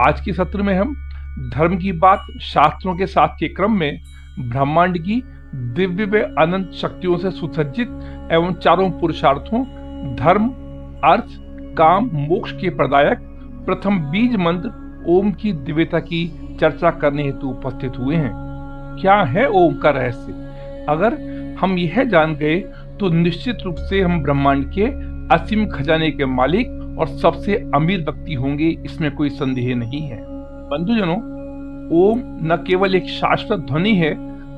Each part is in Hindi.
आज के सत्र में हम धर्म की बात शास्त्रों के साथ के क्रम में ब्रह्मांड की दिव्य व अनंत शक्तियों से सुसज्जित एवं चारों पुरुषार्थों धर्म, अर्थ, काम, मोक्ष के प्रदायक प्रथम बीज मंत्र ओम की दिव्यता की चर्चा करने हेतु उपस्थित हुए हैं। क्या है ओम का रहस्य? अगर हम यह जान गए तो निश्चित रूप से हम ब्रह्मांड के असीम खजाने के मालिक और सबसे अमीर व्यक्ति होंगे, इसमें कोई संदेह नहीं है। बंधुजनों, ओम न केवल एक शाश्वत ध्वनि है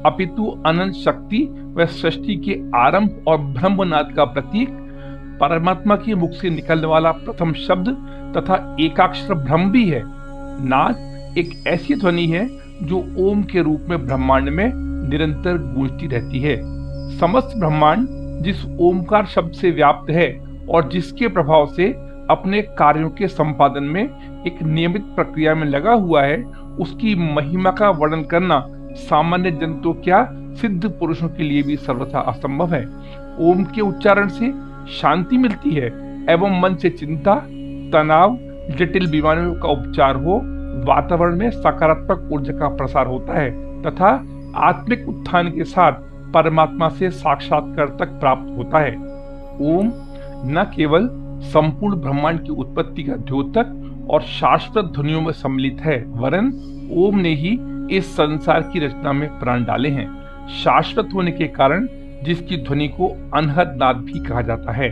अपितु अनंत शक्ति व सृष्टि के आरंभ और ब्रह्मनाद का प्रतीक, परमात्मा के मुख से निकलने वाला प्रथम शब्द तथा एकाक्षर ब्रह्म भी है। नाद एक ऐसी ध्वनि है जो ओम के रूप में ब्रह्मांड में निरंतर गूंजती रहती है। समस्त ब्रह्मांड जिस ओमकार शब्द से व्याप्त है और जिसके प्रभाव से अपने कार्यों के संपादन में एक नियमित प्रक्रिया में लगा हुआ है, उसकी महिमा का वर्णन करना सामान्य जन तो क्या, सिद्ध पुरुषों के लिए भी सर्वथा असंभव है। ओम के उच्चारण से शांति मिलती है एवं मन से चिंता, तनाव, जटिल बीमारियों का उपचार हो, वातावरण में सकारात्मक ऊर्जा का प्रसार होता है तथा आत्मिक उत्थान के साथ परमात्मा से साक्षात्कार तक प्राप्त होता है। ओम न केवल संपूर्ण ब्रह्मांड की उत्पत्ति का द्योतक और शाश्वत ध्वनियों में सम्मिलित है, वरन ओम ने ही इस संसार की रचना में प्राण डाले हैं। शाश्वत होने के कारण जिसकी ध्वनि को अनहद नाद भी कहा जाता है।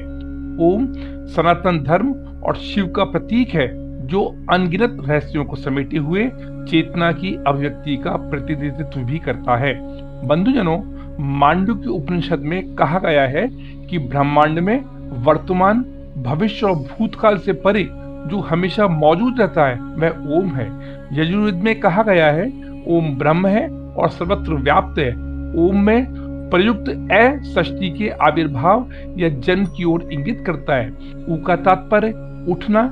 ओम सनातन धर्म और शिव का प्रतीक है जो अनगिनत रहस्यों को समेटे हुए चेतना की अभिव्यक्ति का प्रतिनिधित्व भी करता है। बंधुजनों, मांडुक्य उपनिषद में कहा गया है कि ब्रह्मांड में वर्तमान, भविष्य और भूतकाल से परे जो हमेशा मौजूद रहता है वह ओम है। यजुर्वेद में कहा गया है ओम ब्रह्म है और सर्वत्र व्याप्त है। ओम में प्रयुक्त ए सृष्टि के आविर्भाव या जन्म की ओर इंगित करता है। ऊ का तात्पर्य उठना,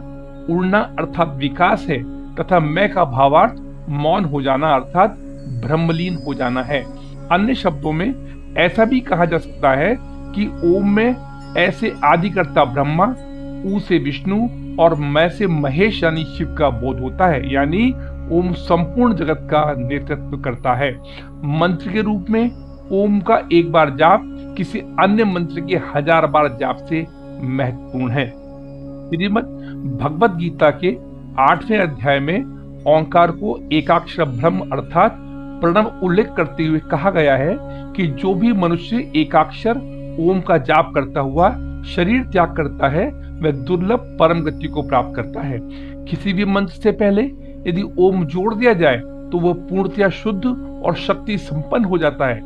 उड़ना अर्थात विकास है तथा मैं का भावार्थ मौन हो जाना अर्थात ब्रह्मलीन हो जाना है। अन्य शब्दों में ऐसा भी कहा जा सकता है कि ओम में ऐसे आदिकर्ता ब्रह्मा, ऊ से विष्णु और मैं से महेश यानी शिव का बोध होता है, यानी ओम संपूर्ण जगत का नेतृत्व करता है। मंत्र के रूप में ओम का एक बार जाप किसी अन्य मंत्र के 1000 बार जाप से महत्वपूर्ण है। श्रीमद् भगवद गीता के 8वें अध्याय में ओंकार को एकाक्षर ब्रह्म अर्थात प्रणव उल्लेख करते हुए कहा गया है कि जो भी मनुष्य एकाक्षर ओम का जाप करता हुआ शरीर त्याग करता है वह दुर्लभ परम गति को प्राप्त करता है। किसी भी मंत्र से पहले यदि ओम जोड़ दिया जाए तो वह पूर्णतया शुद्ध और शक्ति संपन्न हो जाता है।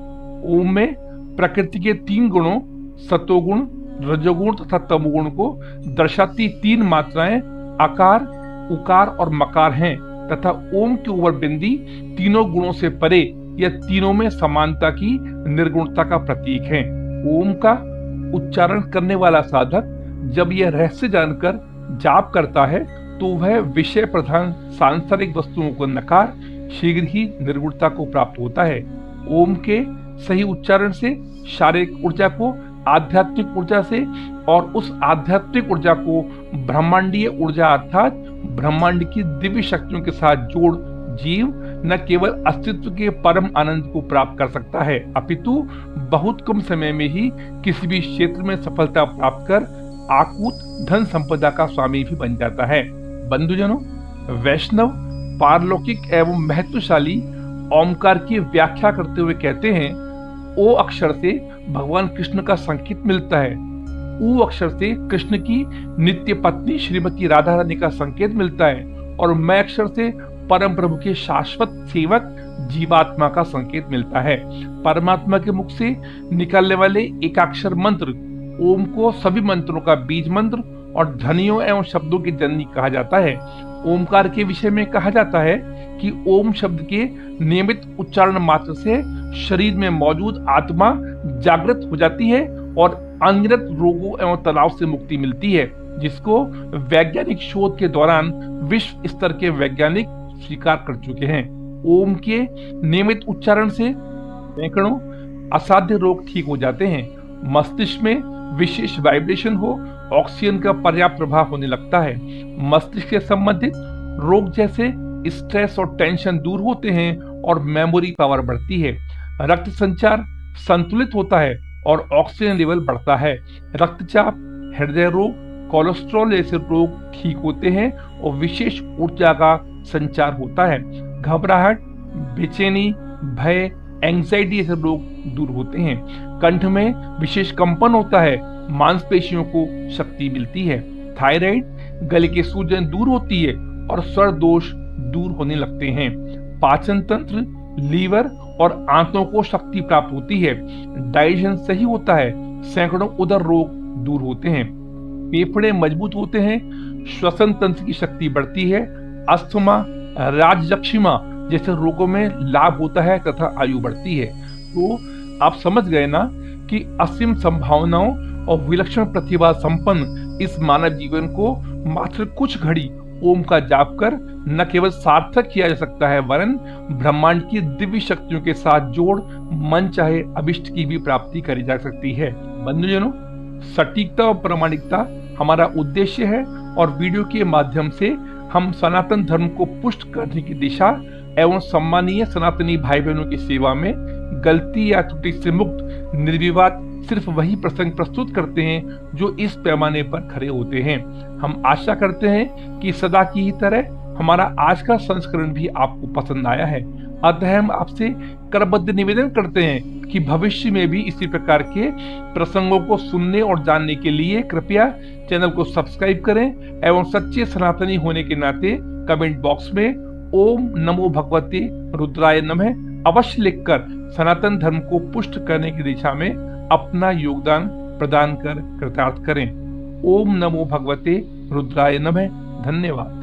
ओम में प्रकृति के 3 गुणों सतोगुण, रजोगुण तथा तमोगुण को दर्शाती 3 मात्राएं आकार, उकार और मकार हैं तथा ओम की ऊपर बिंदी तीनों गुणों से परे या तीनों में समानता की निर्गुणता का प्रतीक है। ओम का उच्चारण करने वाला साधक जब यह रहस्य जानकर जाप करता है तो वह विषय प्रधान सांसारिक वस्तुओं को नकार शीघ्र ही निर्गुणता को प्राप्त होता है। ओम के सही उच्चारण से शारीरिक ऊर्जा को आध्यात्मिक ऊर्जा से और उस आध्यात्मिक ऊर्जा को ब्रह्मांडीय ऊर्जा अर्थात ब्रह्मांड की दिव्य शक्तियों के साथ जोड़ जीव न केवल अस्तित्व के परम आनंद को प्राप्त कर सकता है अपितु बहुत कम समय में ही किसी भी क्षेत्र में सफलता प्राप्त कर आकूत धन संपदा का स्वामी भी बन जाता है। बंधुजनों, वैष्णव पारलौकिक एवं महत्वशाली ओमकार की व्याख्या करते हुए कहते हैं, ओ अक्षर से भगवान कृष्ण का संकेत मिलता है, ऊ अक्षर से कृष्ण की नित्य पत्नी श्रीमती राधा रानी का संकेत मिलता है और मैं अक्षर से परम प्रभु के शाश्वत सेवक जीवात्मा का संकेत मिलता है। परमात्मा के मुख से निकलने वाले एकाक्षर मंत्र ओम को सभी मंत्रों का बीज मंत्र और ध्वनियों एवं शब्दों की जननी कहा जाता है। ओमकार के विषय में कहा जाता है कि ओम शब्द के नियमित उच्चारण मात्र से शरीर में मौजूद आत्मा जागृत हो जाती है और अनगिनत रोगों एवं तनाव से मुक्ति मिलती है, जिसको वैज्ञानिक शोध के दौरान विश्व स्तर के वैज्ञानिक स्वीकार कर चुके हैं। ओम के नियमित उच्चारण से सैकड़ों असाध्य रोग ठीक हो जाते हैं। मस्तिष्क में विशेष वाइब्रेशन हो, ऑक्सीजन का पर्याप्त प्रभाव होने लगता है। मस्तिष्क से संबंधित रोग जैसे स्ट्रेस और टेंशन दूर होते हैं और मेमोरी पावर बढ़ती है। रक्त संचार संतुलित होता है और ऑक्सीजन लेवल बढ़ता है। रक्तचाप, हृदय रोग, कोलेस्ट्रॉल जैसे रोग ठीक होते हैं और विशेष ऊर्जा का संचार होता है। घबराहट, बेचैनी, भय, एंजाइटी जैसे रोग दूर होते हैं। कंठ में विशेष कंपन होता है, मांसपेशियों को शक्ति मिलती है। थायराइड, गले की सूजन दूर होती है और स्वर दोष दूर होने लगते हैं। पाचन तंत्र, लीवर और आंतों को शक्ति प्राप्त होती है। डाइजेशन सही होता है, सैकड़ों उदर रोग दूर होते हैं। फेफड़े मजबूत होते हैं, श्वसन तंत्र की शक्ति बढ़ती है। अस्थमा, राजयक्षिमा जैसे रोगों में लाभ होता है तथा आयु बढ़ती है। तो आप समझ गए ना कि असीम संभावनाओं और विलक्षण प्रतिभा संपन्न इस मानव जीवन को मात्र कुछ घड़ी ओम का जाप कर न केवल सार्थक किया जा सकता है, वरन ब्रह्मांड की दिव्य शक्तियों के साथ जोड़ मन चाहे अभिष्ट की भी प्राप्ति करी जा सकती है। बंधुजनों, सटीकता और प्रामाणिकता हमारा उद्देश्य है और वीडियो के माध्यम से हम सनातन धर्म को पुष्ट करने की दिशा एवं सम्मानीय सनातनी भाई बहनों की सेवा में गलती या त्रुटि से मुक्त निर्विवाद सिर्फ वही प्रसंग प्रस्तुत करते हैं जो इस पैमाने पर खड़े होते हैं। हम आशा करते हैं कि सदा की ही तरह हमारा आज का संस्करण भी आपको पसंद आया है। अतः हम आपसे करबद्ध निवेदन करते हैं कि भविष्य में भी इसी प्रकार के प्रसंगों को सुनने और जानने के लिए कृपया चैनल को सब्सक्राइब करें एवं सच्चे सनातनी होने के नाते कमेंट बॉक्स में ओम नमो भगवते रुद्राय नमः अवश्य लिखकर सनातन धर्म को पुष्ट करने की दिशा में अपना योगदान प्रदान कर कृतार्थ करें। ओम नमो भगवते रुद्राय नमः। धन्यवाद।